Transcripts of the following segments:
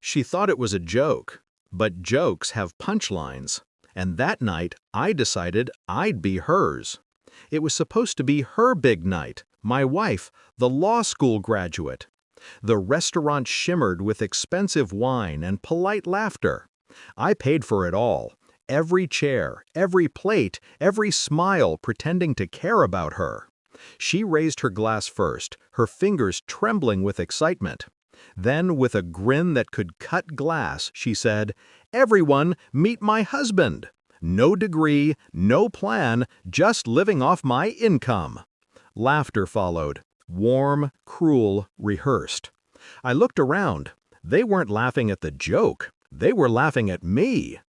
She thought it was a joke, but jokes have punchlines. And that night, I decided I'd be hers. It was supposed to be her big night, my wife, the law school graduate. The restaurant shimmered with expensive wine and polite laughter. I paid for it all. Every chair, every plate, every smile pretending to care about her. She raised her glass first, her fingers trembling with excitement. Then, with a grin that could cut glass, she said, "Everyone, meet my husband. No degree, no plan, just living off my income." Laughter followed, warm, cruel, rehearsed. I looked around. They weren't laughing at the joke. They were laughing at me.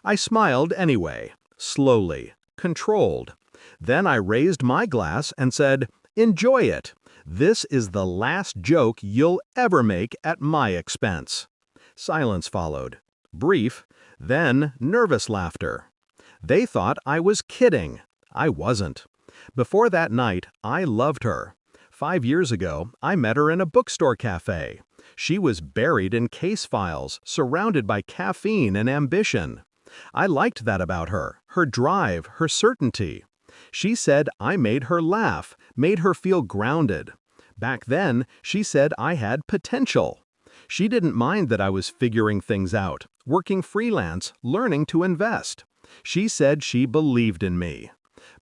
I smiled anyway, slowly, controlled. Then I raised my glass and said, "Enjoy it. This is the last joke you'll ever make at my expense." Silence followed. Brief, then nervous laughter. They thought I was kidding. I wasn't. Before that night, I loved her. 5 years ago, I met her in a bookstore cafe. She was buried in case files, surrounded by caffeine and ambition. I liked that about her drive, her certainty. She said I made her laugh, made her feel grounded. Back then, she said I had potential. She didn't mind that I was figuring things out, working freelance, learning to invest. She said she believed in me.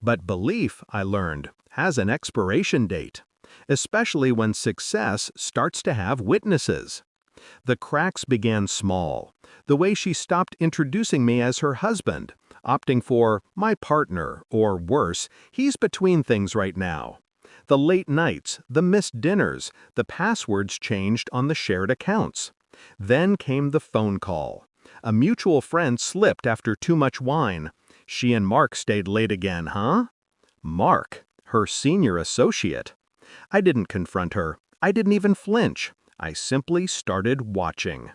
But belief, I learned, has an expiration date, especially when success starts to have witnesses. The cracks began small. The way she stopped introducing me as her husband, opting for my partner, or worse, he's between things right now. The late nights, the missed dinners, the passwords changed on the shared accounts. Then came the phone call. A mutual friend slipped after too much wine. She and Mark stayed late again, huh? Mark, her senior associate. I didn't confront her. I didn't even flinch. I simply started watching.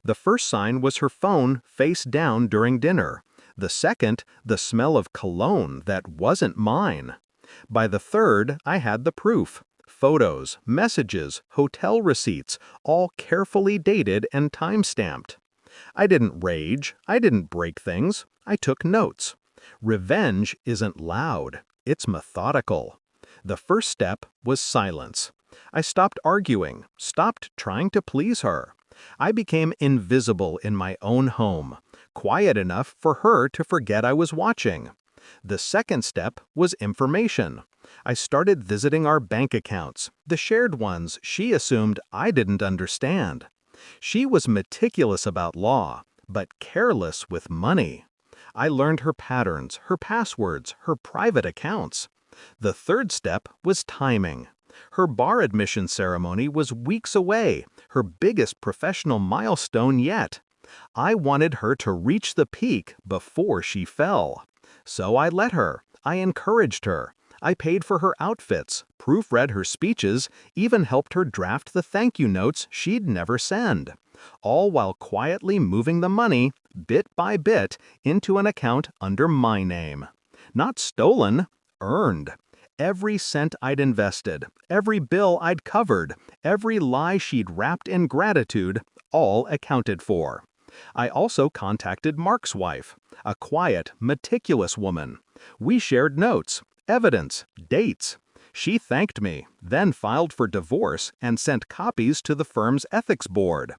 The first sign was her phone face down during dinner. The second, the smell of cologne that wasn't mine. By the third, I had the proof. Photos, messages, hotel receipts, all carefully dated and time-stamped. I didn't rage. I didn't break things. I took notes. Revenge isn't loud. It's methodical. The first step was silence. I stopped arguing, stopped trying to please her. I became invisible in my own home, quiet enough for her to forget I was watching. The second step was information. I started visiting our bank accounts, the shared ones she assumed I didn't understand. She was meticulous about law, but careless with money. I learned her patterns, her passwords, her private accounts. The third step was timing. Her bar admission ceremony was weeks away, her biggest professional milestone yet. I wanted her to reach the peak before she fell. So I let her. I encouraged her. I paid for her outfits, proofread her speeches, even helped her draft the thank you notes she'd never send. All while quietly moving the money, bit by bit, into an account under my name. Not stolen, earned. Every cent I'd invested, every bill I'd covered, every lie she'd wrapped in gratitude, all accounted for. I also contacted Mark's wife, a quiet, meticulous woman. We shared notes, evidence, dates. She thanked me, then filed for divorce and sent copies to the firm's ethics board.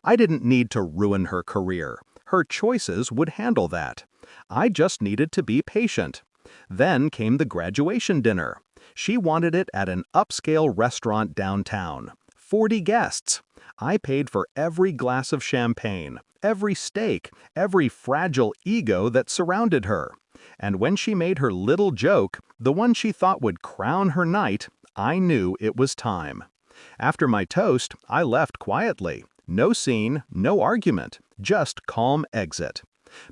I didn't need to ruin her career. Her choices would handle that. I just needed to be patient. Then came the graduation dinner. She wanted it at an upscale restaurant downtown. 40 guests. I paid for every glass of champagne, every steak, every fragile ego that surrounded her. And when she made her little joke, the one she thought would crown her night, I knew it was time. After my toast, I left quietly. No scene, no argument, just calm exit.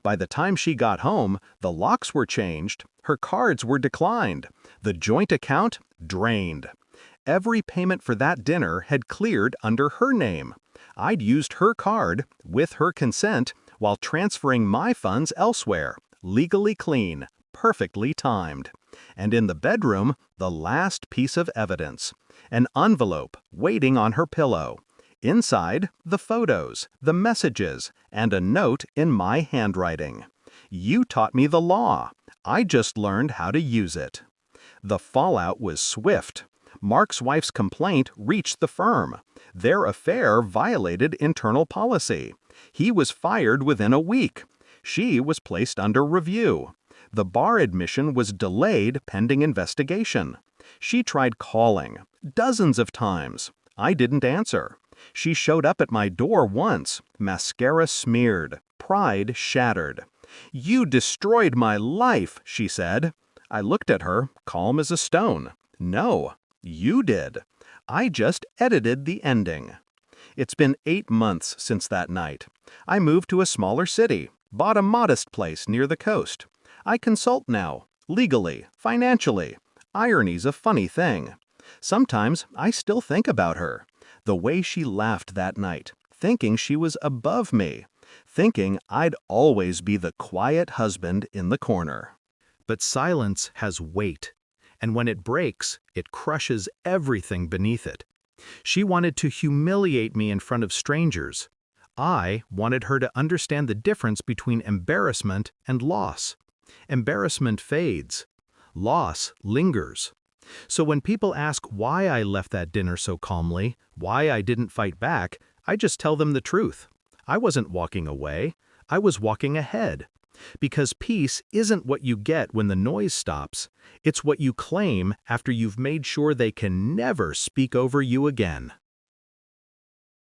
By the time she got home, the locks were changed, her cards were declined, the joint account drained. Every payment for that dinner had cleared under her name. I'd used her card, with her consent, while transferring my funds elsewhere, legally clean, perfectly timed. And in the bedroom, the last piece of evidence. An envelope waiting on her pillow. Inside, the photos, the messages, and a note in my handwriting. You taught me the law. I just learned how to use it. The fallout was swift. Mark's wife's complaint reached the firm. Their affair violated internal policy. He was fired within a week. She was placed under review. The bar admission was delayed pending investigation. She tried calling, dozens of times. I didn't answer. She showed up at my door once, mascara smeared, pride shattered. "You destroyed my life," she said. I looked at her, calm as a stone. "No, you did. I just edited the ending." It's been 8 months since that night. I moved to a smaller city, bought a modest place near the coast. I consult now, legally, financially. Irony's a funny thing. Sometimes I still think about her. The way she laughed that night, thinking she was above me, thinking I'd always be the quiet husband in the corner. But silence has weight, and when it breaks, it crushes everything beneath it. She wanted to humiliate me in front of strangers. I wanted her to understand the difference between embarrassment and loss. Embarrassment fades. Loss lingers. So when people ask why I left that dinner so calmly, why I didn't fight back, I just tell them the truth. I wasn't walking away. I was walking ahead. Because peace isn't what you get when the noise stops. It's what you claim after you've made sure they can never speak over you again.